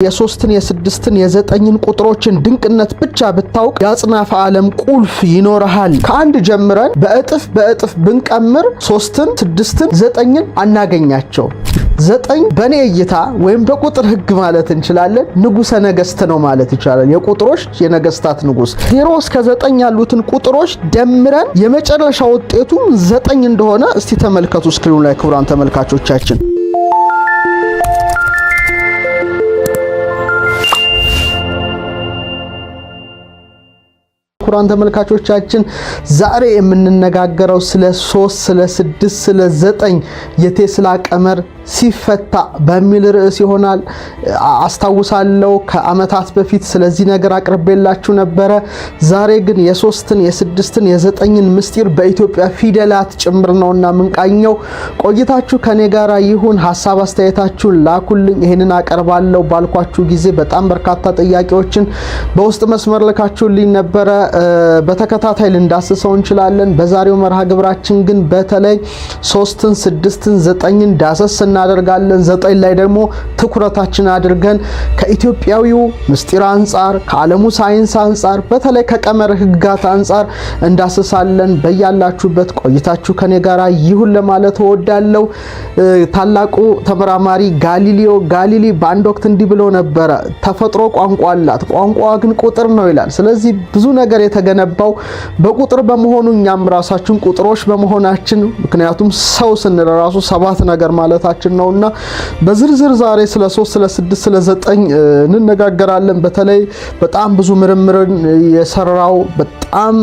የሶስትን የስድስትን የዘጠኝን ቁጥሮችን ድንቅነት ብቻ ብታውቅ የአጽናፈ ዓለም ቁልፍ ይኖርሃል። ከአንድ ጀምረን በእጥፍ ብንቀምር ሶስትን ስድስትን ዘጠኝን አናገኛቸው። ዘጠኝ በኔ እይታ ወይም በቁጥር ህግ ማለት እንችላለን ንጉሰ ነገስት ነው ማለት ይቻላል። የቁጥሮች የነገስታት ንጉስ። 0 እስከ 9 ያሉትን ቁጥሮች ደምረን የመጨረሻ ውጤቱ 9 እንደሆነ እስቲ ተመልከቱ ስክሪኑ ላይ ክቡራን ተመልካቾቻችን። ክቡራን ተመልካቾቻችን ዛሬ የምንነጋገረው ስለ 3 ስለ 6 ስለ 9 የቴስላ ቀመር ሲፈታ በሚል ርዕስ ይሆናል። አስታውሳለሁ ከአመታት በፊት ስለዚህ ነገር አቅርቤላችሁ ነበረ። ዛሬ ግን የ3ን የ6ን የ9ን ምስጢር በኢትዮጵያ ፊደላት ጭምር ነውና ምንቃኘው። ቆይታችሁ ከኔ ጋር ይሁን። ሐሳብ አስተያየታችሁን ላኩልኝ። ይሄንን አቀርባለሁ ባልኳችሁ ጊዜ በጣም በርካታ ጥያቄዎችን በውስጥ መስመር ልካችሁልኝ ነበረ። በተከታታይ ልንዳስሰው እንችላለን። በዛሬው መርሃ ግብራችን ግን በተለይ 3ን 6ን 9ን ዳሰስ እናደርጋለን። 9 ላይ ደግሞ ትኩረታችን አድርገን ከኢትዮጵያዊው ምስጢር አንፃር ከዓለሙ ሳይንስ አንፃር በተለይ ከቀመር ህግጋት አንፃር እንዳስሳለን። በያላችሁበት ቆይታችሁ ከኔ ጋር ይሁን ለማለት እወዳለሁ። ታላቁ ተመራማሪ ጋሊሊ በአንድ ወቅት እንዲህ ብሎ ነበረ፣ ተፈጥሮ ቋንቋ አላት፣ ቋንቋዋ ግን ቁጥር ነው ይላል። ስለዚህ ብዙ ነገር የተገነባው በቁጥር በመሆኑ እኛም ራሳችን ቁጥሮች በመሆናችን ምክንያቱም ሰው ስንል ራሱ 7 ነገር ማለታችን ነውና በዝርዝር ዛሬ ስለ 3 ስለ 6 ስለ 9 እንነጋገራለን። በተለይ በጣም ብዙ ምርምርን የሰራው በጣም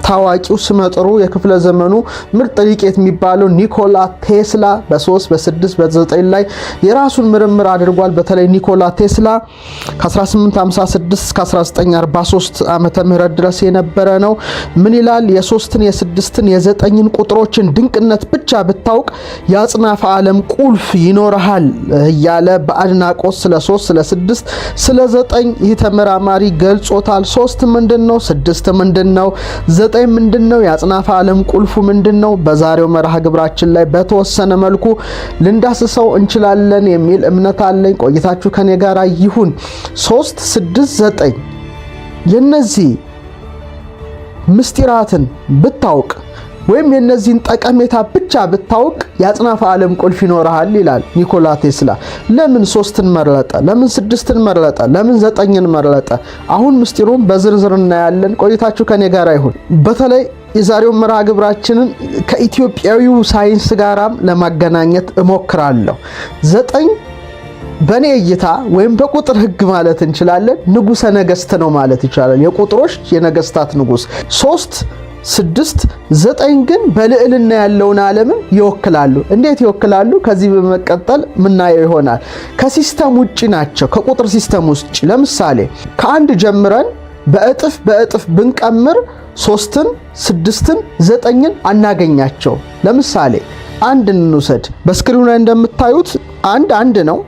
ታዋቂው ስመጥሩ የክፍለ ዘመኑ ምርጥ ሊቄት የሚባለው ኒኮላ ቴስላ በ3 በ6 በ9 ላይ የራሱን ምርምር አድርጓል። በተለይ ኒኮላ ቴስላ ከ1856 እስከ 1943 ዓመተ ምህረት ድረስ የነበረ ነው። ምን ይላል? የ3ን የ6ን የ9ን ቁጥሮችን ድንቅነት ብቻ ብታውቅ የአጽናፈ ዓለም ቁልፍ ይኖርሃል እያለ በአድናቆት ስለ 3 ስለ 6 ስለ 9 ይህ ተመራማሪ ገልጾታል። 3 ምንድነው? 6 ምንድነው? 9 ምንድነው? የአጽናፈ ዓለም ቁልፉ ምንድነው? በዛሬው መርሃ ግብራችን ላይ በተወሰነ መልኩ ልንዳስሰው እንችላለን የሚል እምነት አለኝ። ቆይታችሁ ከኔ ጋር ይሁን። 3 6 9 የነዚህ ምስጢራትን ብታውቅ ወይም የነዚህን ጠቀሜታ ብቻ ብታውቅ የአጽናፈ ዓለም ቁልፍ ይኖርሃል ይላል ኒኮላ ቴስላ። ለምን 3ን መረጠ? ለምን 6ን መረጠ? ለምን 9ን መረጠ? አሁን ምስጢሩን በዝርዝር እናያለን። ቆይታችሁ ከኔ ጋር ይሁን። በተለይ የዛሬው መርሃ ግብራችንን ከኢትዮጵያዊው ሳይንስ ጋራም ለማገናኘት እሞክራለሁ። 9 በኔ እይታ ወይም በቁጥር ህግ ማለት እንችላለን ንጉሰ ነገስት ነው ማለት ይቻላል። የቁጥሮች የነገስታት ንጉስ። 3 6 9 ግን በልዕልና ያለውን ዓለምን ይወክላሉ። እንዴት ይወክላሉ? ከዚህ በመቀጠል ምናየው ይሆናል። ከሲስተም ውጪ ናቸው፣ ከቁጥር ሲስተም ውጪ። ለምሳሌ ከአንድ ጀምረን በእጥፍ ብንቀምር 3ን 6ን 9ን አናገኛቸው። ለምሳሌ አንድ እንውሰድ። በስክሪኑ ላይ እንደምታዩት አንድ ነው።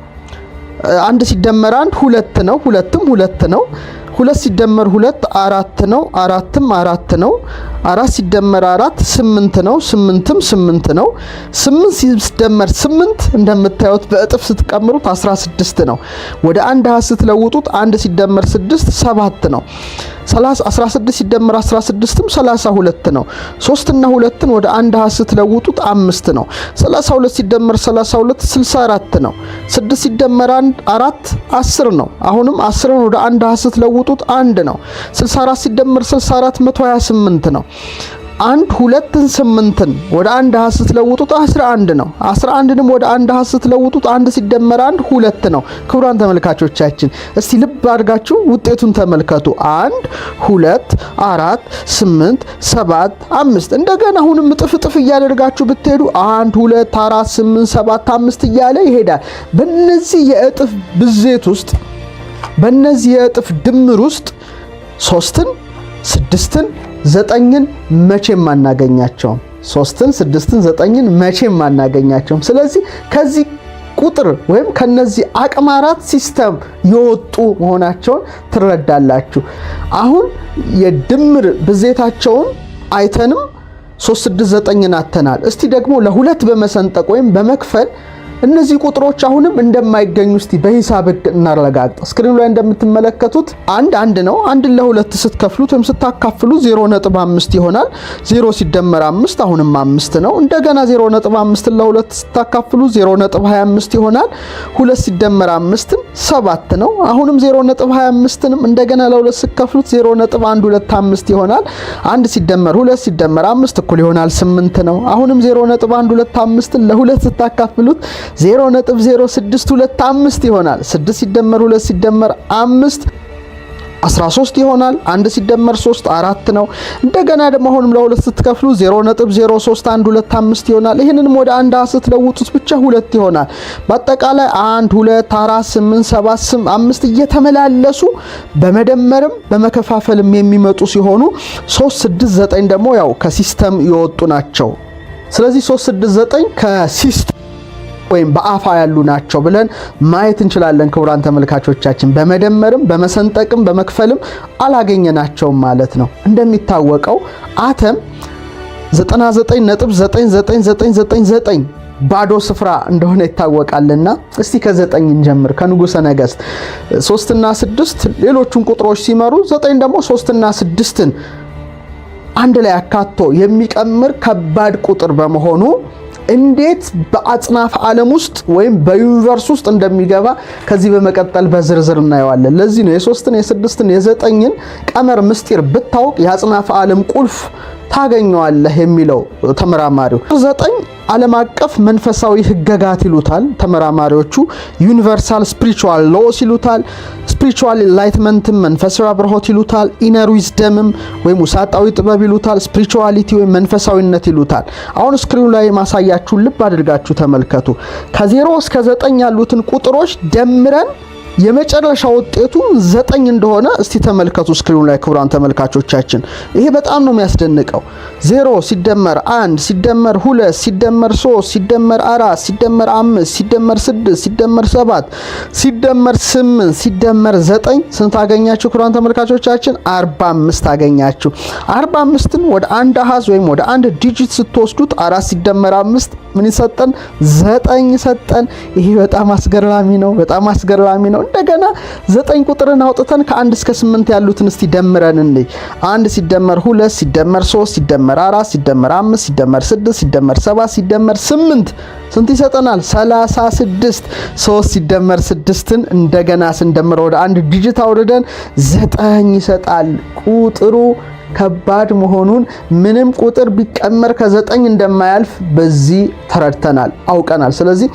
1 ሲደመር 1 2 ነው። 2ም 2 ነው። 2 ሲደመር 2 4 ነው። 4ም 4 ነው። 4 ሲደመር 4 8 ነው። 8ም 8 ነው። 8 ሲደመር 8 እንደምታዩት በእጥፍ ስትቀምሩት 16 ነው። ወደ አንድ አሃዝ ስትለውጡት 1 ሲደመር 6 7 ነው። 16 ሲደመር 16ም 32 ነው። 3 እና 2ን ወደ አንድ አሃዝ ስትለውጡት 5 ነው። 32 ሲደመር 32 64 ነው። 6 ሲደመር 4 10 ነው። አሁንም 10ን ወደ አንድ አሃዝ ስትለውጡት 1 ነው። 64 ሲደመር 64 128 ነው። 2ን 8ን ወደ አንድ አሃዝ ስትለውጡት 11 ነው። 11ንም ወደ አንድ አሃዝ ስትለውጡት 1 ሲደመር 1 2 ነው። ክቡራን ተመልካቾቻችን እስቲ ልብ አድርጋችሁ ውጤቱን ተመልከቱ። 1 2 4 8 7 5 እንደገና አሁንም እጥፍ እያደረጋችሁ ብትሄዱ 1 2 4 8 7 5 እያለ ይሄዳል። በእነዚህ የእጥፍ ብዜት ውስጥ በእነዚህ የእጥፍ ድምር ውስጥ 3ን 6ን 9ን መቼም አናገኛቸውም። 3ን 6ን 9ን መቼም አናገኛቸውም። ስለዚህ ከዚህ ቁጥር ወይም ከነዚህ አቅማራት ሲስተም የወጡ መሆናቸውን ትረዳላችሁ። አሁን የድምር ብዜታቸውን አይተንም 3 6 9ን አተናል። እስቲ ደግሞ ለሁለት በመሰንጠቅ ወይም በመክፈል እነዚህ ቁጥሮች አሁንም እንደማይገኙ እስቲ በሂሳብ እናረጋግጥ። ስክሪኑ ላይ እንደምትመለከቱት አንድ ነው። አንድን ለሁለት ስትከፍሉት ወይም ስታካፍሉ 0.5 ይሆናል። 0 ሲደመር 5 አሁንም 5 ነው። እንደገና 0.5 ለሁለት ስታካፍሉ 0.25 ይሆናል። 2 ሲደመር 5 7 ነው። አሁንም 0.25ንም እንደገና ለሁለት ስትከፍሉት 0.125 ይሆናል። 1 ሲደመር 2 ሲደመር 5 እኩል ይሆናል 8 ነው። አሁንም 0.125ን ለሁለት ስታካፍሉት 0.0625 ይሆናል። 6 ሲደመር 2 ሲደመር 5 13 ይሆናል። 1 ሲደመር 3 4 ነው። እንደገና ደግሞ አሁንም ለሁለት ስትከፍሉ 0.03125 ይሆናል። ይሄንንም ወደ አንድ ስትለውጡት ብቻ 2 ይሆናል። በአጠቃላይ 1 2 4 8 7 5 እየተመላለሱ በመደመርም በመከፋፈልም የሚመጡ ሲሆኑ 3 6 9 ደግሞ ያው ከሲስተም የወጡ ናቸው። ስለዚህ 3 6 9 ከሲስተም ወይም በአፋ ያሉ ናቸው ብለን ማየት እንችላለን። ክቡራን ተመልካቾቻችን በመደመርም በመሰንጠቅም በመክፈልም አላገኘናቸውም ማለት ነው። እንደሚታወቀው አተም 99.99999 ባዶ ስፍራ እንደሆነ ይታወቃልና እስቲ ከ9 እንጀምር። ከንጉሠ ነገሥት 3 እና 6 ሌሎቹን ቁጥሮች ሲመሩ 9 ደግሞ 3 እና 6ን አንድ ላይ አካቶ የሚቀምር ከባድ ቁጥር በመሆኑ እንዴት በአጽናፈ ዓለም ውስጥ ወይም በዩኒቨርስ ውስጥ እንደሚገባ ከዚህ በመቀጠል በዝርዝር እናየዋለን። ለዚህ ነው የ3ን የ6ን የ9ን ቀመር ምስጢር ብታውቅ የአጽናፈ ዓለም ቁልፍ ታገኘዋለህ የሚለው ተመራማሪው። 9 ዓለም አቀፍ መንፈሳዊ ህገጋት ይሉታል ተመራማሪዎቹ። ዩኒቨርሳል ስፒሪቹዋል ሎስ ይሉታል። ስፒሪቹዋል ኢንላይትመንትም መንፈሳዊ አብርሆት ይሉታል። ኢነር ዊዝደምም ወይም ውሳጣዊ ጥበብ ይሉታል። ስፒሪቹዋሊቲ ወይም መንፈሳዊነት ይሉታል። አሁን ስክሪኑ ላይ ማሳያችሁን ልብ አድርጋችሁ ተመልከቱ። ከ0 እስከ 9 ያሉትን ቁጥሮች ደምረን የመጨረሻ ውጤቱ 9 እንደሆነ እስቲ ተመልከቱ ስክሪኑ ላይ ክቡራን ተመልካቾቻችን። ይሄ በጣም ነው የሚያስደንቀው። 0 ሲደመር 1 ሲደመር 2 ሲደመር 3 ሲደመር 4 ሲደመር 5 ሲደመር 6 ሲደመር 7 ሲደመር 8 ሲደመር 9 ስንት አገኛችሁ ክቡራን ተመልካቾቻችን? 45 አገኛችሁ። 45ን ወደ አንድ አሃዝ ወይም ወደ አንድ ዲጂት ስትወስዱት 4 ሲደመር 5 ምን ይሰጠን? 9 ሰጠን። ይሄ በጣም አስገራሚ ነው። በጣም አስገራሚ ነው። እንደገና 9 ቁጥርን አውጥተን ከ1 እስከ 8 ያሉትን እስቲ ደምረን እንይ። 1 ሲደመር 2 ሲደመር 3 ሲደመር 4 ሲደመር 5 ሲደመር 6 ሲደመር 7 ሲደመር 8 ስንት ይሰጠናል? 36። 3 ሲደመር 6ን እንደገና ስንደምረው ወደ አንድ ዲጂት አውርደን 9 ይሰጣል። ቁጥሩ ከባድ መሆኑን ምንም ቁጥር ቢቀመር ከ9 እንደማያልፍ በዚህ ተረድተናል፣ አውቀናል። ስለዚህ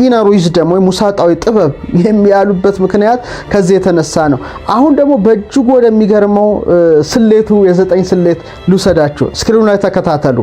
ኢነር ዊዝደም ወይም ውሳጣዊ ጥበብ የሚያሉበት ምክንያት ከዚህ የተነሳ ነው። አሁን ደግሞ በእጅጉ ወደሚገርመው ስሌቱ የ9 ስሌት ልውሰዳችሁ። ስክሪኑ ላይ ተከታተሉ።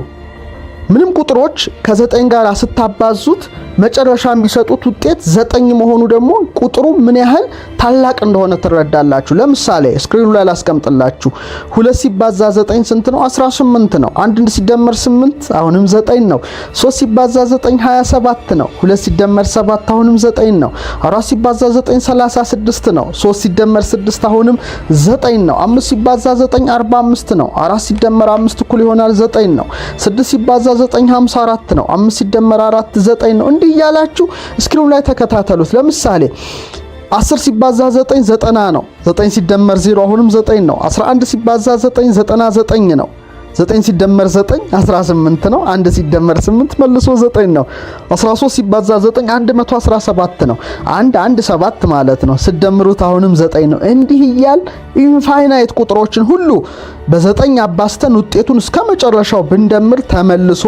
ምንም ቁጥሮች ከ9 ጋር ስታባዙት መጨረሻ የሚሰጡት ውጤት 9 መሆኑ ደግሞ ቁጥሩ ምን ያህል ታላቅ እንደሆነ ትረዳላችሁ። ለምሳሌ ስክሪኑ ላይ ላስቀምጥላችሁ። 2 ሲባዛ 9 ስንት ነው? 18 ነው። 1 ሲደመር 8 አሁንም 9 ነው። 3 ሲባዛ 9 27 ነው። 2 ሲደመር 7 አሁንም 9 ነው። 4 ሲባዛ 9 36 ነው። 3 ሲደመር 6 አሁንም 9 ነው። 5 ሲባዛ 9 45 ነው። 4 ሲደመር 5 እኩል ይሆናል 9 ነው። 6 ሲባዛ 9 54 ነው። 5 ሲደመር 4 9 ነው። እንዲህ ያላችሁ ስክሪኑ ላይ ተከታተሉት። ለምሳሌ 10 ሲባዛ 9 90 ነው። 9 ሲደመር 0 አሁንም 9 ነው። 11 ሲባዛ 9 99 ነው። 9 ሲደመር 9 18 ነው። 1 ሲደመር 8 መልሶ 9 ነው። 13 ሲባዛ 9 117 ነው። 117 ማለት ነው። ስደምሩት አሁንም 9 ነው። እንዲህ እያል ኢንፋይናይት ቁጥሮችን ሁሉ በ9 አባስተን ውጤቱን እስከ መጨረሻው ብንደምር ተመልሶ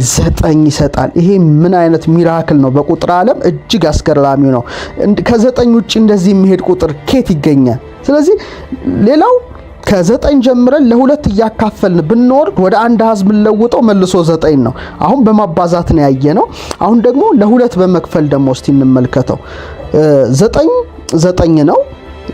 9 ይሰጣል። ይሄ ምን አይነት ሚራክል ነው! በቁጥር ዓለም እጅግ አስገራሚ ነው። ከ9 ውጪ እንደዚህ የሚሄድ ቁጥር ኬት ይገኛል? ስለዚህ ሌላው ከ9 ጀምረን ለ2 እያካፈልን ብንወርድ ወደ አንድ አሃዝ ብንለውጠው መልሶ 9 ነው። አሁን በማባዛት ነው ያየነው። አሁን ደግሞ ለ2 በመክፈል ደግሞ እስቲ እንመልከተው። 9 9 ነው።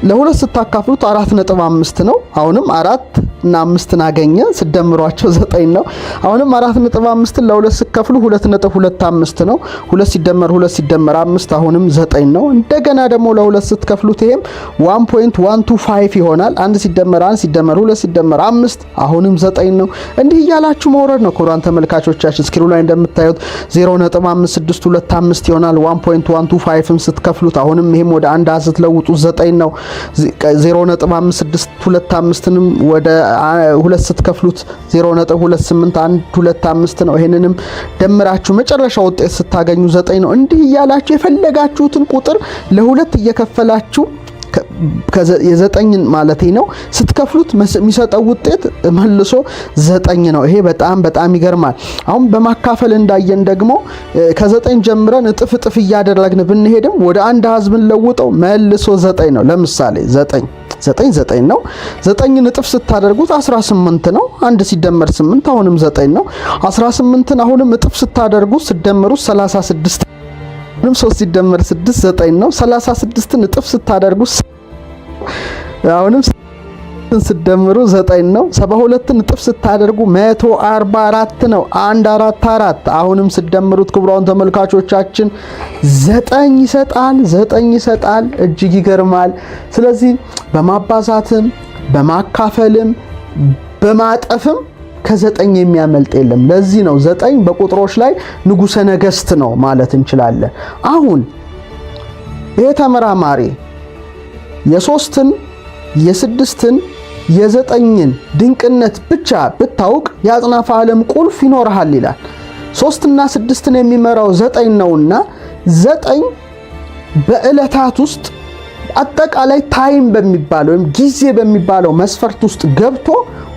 ለሁለት ስታካፍሉት 4.5 ነው። አሁንም 4 እና 5ን አገኘ ሲደምሯቸው 9 ነው። አሁንም 4.5 ለሁለት ሲከፍሉ 2.25 ነው። 2 ሲደመር 2 ሲደመር 5 አሁንም 9 ነው። እንደገና ደግሞ ለሁለት ስትከፍሉት ይሄም 1.125 ይሆናል። 1 ሲደመር 1 ሲደመር 2 ሲደመር 5 አሁንም 9 ነው። እንዲህ እያላችሁ መውረድ ነው ክቡራን ተመልካቾቻችን። ስክሪኑ ላይ እንደምታዩት 0.5625 ይሆናል። 1.125ም ስትከፍሉት አሁንም ይሄም ወደ አንድ አሃዝ ስትለውጡ 9 ነው። 0.5625ንም ወደ ሁለት ስትከፍሉት 0.28125 ነው። ይሄንንም ደምራችሁ መጨረሻ ውጤት ስታገኙ 9 ነው። እንዲህ እያላችሁ የፈለጋችሁትን ቁጥር ለሁለት እየከፈላችሁ የዘጠኝን ማለት ነው ስትከፍሉት የሚሰጠው ውጤት መልሶ 9 ነው። ይሄ በጣም ይገርማል። አሁን በማካፈል እንዳየን ደግሞ ከ9 ጀምረን እጥፍ እያደረግን ብንሄድም ወደ አንድ አሃዝ ብንለውጠው መልሶ 9 ነው። ለምሳሌ 9 ነው። 9ን እጥፍ ስታደርጉት 18 ነው። 1 ሲደመር 8 አሁንም 9 ነው። 18ን አሁንም እጥፍ ስታደርጉት ሲደመሩት 36 ምንም 3 ሲደመር 6 9 ነው። 36ን እጥፍ ስታደርጉት አሁንም ሲደመሩ 9 ነው። 72ን እጥፍ ስታደርጉ 144 ነው። 144 አሁንም ሲደመሩት ክቡራን ተመልካቾቻችን 9 ይሰጣል። እጅግ ይገርማል። ስለዚህ በማባዛትም በማካፈልም በማጠፍም ከ9 የሚያመልጥ የለም። ለዚህ ነው 9 በቁጥሮች ላይ ንጉሠ ነገሥት ነው ማለት እንችላለን። አሁን ይሄ ተመራማሪ የ3ን የ6ን የ9ን ድንቅነት ብቻ ብታውቅ የአጽናፈ ዓለም ቁልፍ ይኖርሃል ይላል። 3 እና 6ን የሚመራው 9 ነውና 9 በዕለታት ውስጥ አጠቃላይ ታይም በሚባለው ወይም ጊዜ በሚባለው መስፈርት ውስጥ ገብቶ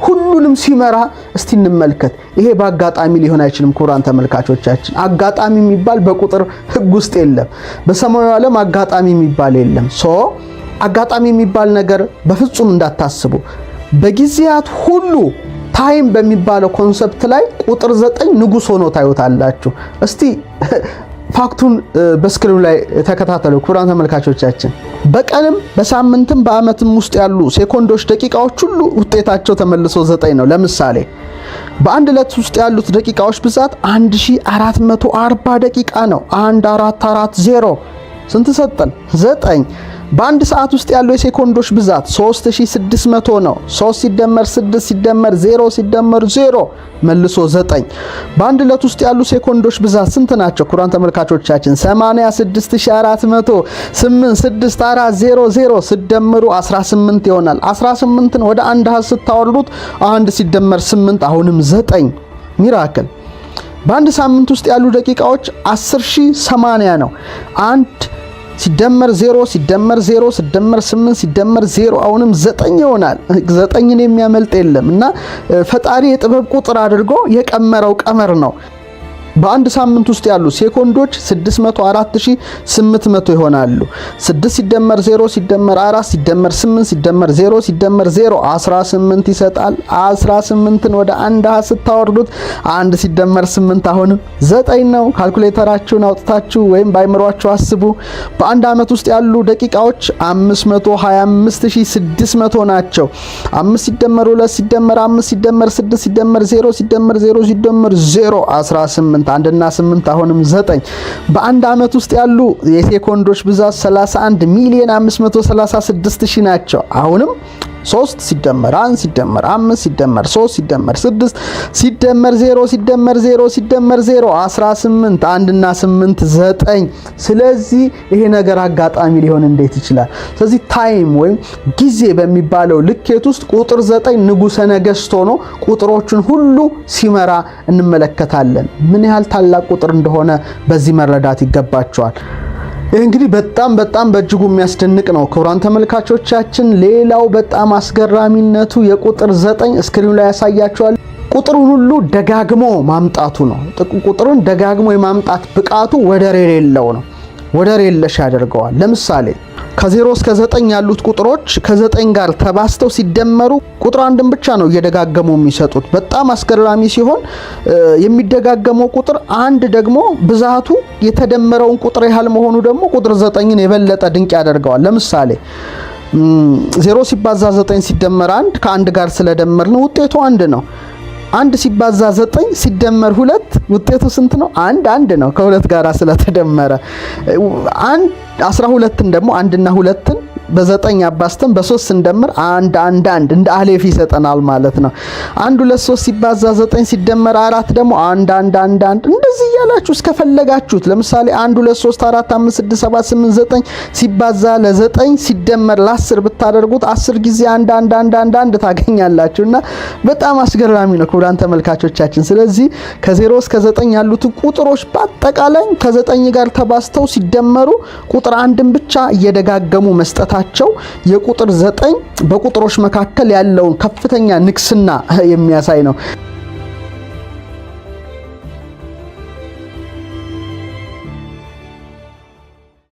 ሁሉንም ሲመራ እስቲ እንመልከት። ይሄ በአጋጣሚ ሊሆን አይችልም ክቡራን ተመልካቾቻችን። አጋጣሚ የሚባል በቁጥር ሕግ ውስጥ የለም። በሰማያዊ ዓለም አጋጣሚ የሚባል የለም። አጋጣሚ የሚባል ነገር በፍጹም እንዳታስቡ። በጊዜያት ሁሉ ታይም በሚባለው ኮንሰፕት ላይ ቁጥር 9 ንጉሥ ሆኖ ታዩታላችሁ። እስቲ ፋክቱን በስክሪኑ ላይ ተከታተሉ ክቡራን ተመልካቾቻችን። በቀንም በሳምንትም በአመትም ውስጥ ያሉ ሴኮንዶች፣ ደቂቃዎች ሁሉ ውጤታቸው ተመልሶ 9 ነው። ለምሳሌ በአንድ ዕለት ውስጥ ያሉት ደቂቃዎች ብዛት 1440 ደቂቃ ነው። 1440 ስንት ሰጠን? 9። በአንድ ሰዓት ውስጥ ያለው የሴኮንዶች ብዛት 3600 ነው። 3 ሲደመር 6 ሲደመር 0 ሲደመር 0 መልሶ 9። በአንድ ዕለት ውስጥ ያሉ ሴኮንዶች ብዛት ስንት ናቸው ክቡራን ተመልካቾቻችን? 86400 86400 ሲደመሩ 18 ይሆናል። 18ን ወደ አንድ አሃዝ ስታወርዱት 1 ሲደመር 8 አሁንም 9። ሚራክል። በአንድ ሳምንት ውስጥ ያሉ ደቂቃዎች 10080 ነው። 1 ሲደመር 0 ሲደመር 0 ሲደመር 8 ሲደመር 0 አሁንም 9 ይሆናል። 9ን የሚያመልጥ የለም እና ፈጣሪ የጥበብ ቁጥር አድርጎ የቀመረው ቀመር ነው። በአንድ ሳምንት ውስጥ ያሉ ሴኮንዶች 604800 ይሆናሉ። 6 ሲደመር 0 ሲደመር 4 ሲደመር 8 ሲደመር 0 ሲደመር 0 18 ይሰጣል። 18ን ወደ አንድ አሃዝ ስታወርዱት 1 ሲደመር 8 አሁንም 9 ነው። ካልኩሌተራችሁን አውጥታችሁ ወይም ባይምሯችሁ አስቡ። በአንድ አመት ውስጥ ያሉ ደቂቃዎች 525600 ናቸው። 5 ሲደመር 2 ሲደመር 5 ሲደመር 6 ሲደመር 0 ሲደመር 0 ሲደመር 0 18 1 እና 8 አሁንም 9። በአንድ አመት ውስጥ ያሉ የሴኮንዶች ብዛት 31,536,000 ናቸው። አሁንም 3 ሲደመር 1 ሲደመር 5 ሲደመር 3 ሲደመር 6 ሲደመር 0 ሲደመር 0 ሲደመር 0 18 1 እና 8 9። ስለዚህ ይሄ ነገር አጋጣሚ ሊሆን እንዴት ይችላል? ስለዚህ ታይም ወይም ጊዜ በሚባለው ልኬት ውስጥ ቁጥር 9 ንጉሠ ነገሥት ሆኖ ቁጥሮችን ሁሉ ሲመራ እንመለከታለን። ምን ያህል ታላቅ ቁጥር እንደሆነ በዚህ መረዳት ይገባቸዋል። ይህ እንግዲህ በጣም በእጅጉ የሚያስደንቅ ነው ክቡራን ተመልካቾቻችን። ሌላው በጣም አስገራሚነቱ የቁጥር 9 ስክሪኑ ላይ ያሳያቸዋል። ቁጥሩን ሁሉ ደጋግሞ ማምጣቱ ነው። ቁጥሩን ደጋግሞ የማምጣት ብቃቱ ወደር የሌለው ነው። ወደር የለሽ ያደርገዋል። ለምሳሌ ከ0 እስከ 9 ያሉት ቁጥሮች ከ9 ጋር ተባስተው ሲደመሩ ቁጥር አንድን ብቻ ነው እየደጋገሙ የሚሰጡት። በጣም አስገራሚ ሲሆን የሚደጋገመው ቁጥር አንድ ደግሞ ብዛቱ የተደመረውን ቁጥር ያህል መሆኑ ደግሞ ቁጥር 9ን የበለጠ ድንቅ ያደርገዋል። ለምሳሌ 0 ሲባዛ 9 ሲደመር 1 ከ1 ጋር ስለደመርን ውጤቱ 1 ነው። 1 ሲባዛ 9 ሲደመር 2 ውጤቱ ስንት ነው? 1 ነው። ከ2 ጋር ስለተደመረ 12ን ደግሞ 1 እና 2ን በ9 አባስተን በ3 ስንደምር 1 እንደ አሌፍ ይሰጠናል ማለት ነው። 1 2 3 ሲባዛ 9 ሲደመር 4 ደግሞ 1 እንደዚህ እያላችሁ እስከፈለጋችሁት ለምሳሌ 1 2 3 4 5 6 7 8 9 ሲባዛ ለ9 ሲደመር ለ10 ብታደርጉት 10 ጊዜ 1 ታገኛላችሁና በጣም አስገራሚ ነው ክቡራን ተመልካቾቻችን። ስለዚህ ከ0 እስከ 9 ያሉትን ቁጥሮች በአጠቃላይ ከ9 ጋር ተባዝተው ሲደመሩ ቁጥር 1ን ብቻ እየደጋገሙ መስጠት የቁጥር 9 በቁጥሮች መካከል ያለውን ከፍተኛ ንግስና የሚያሳይ ነው።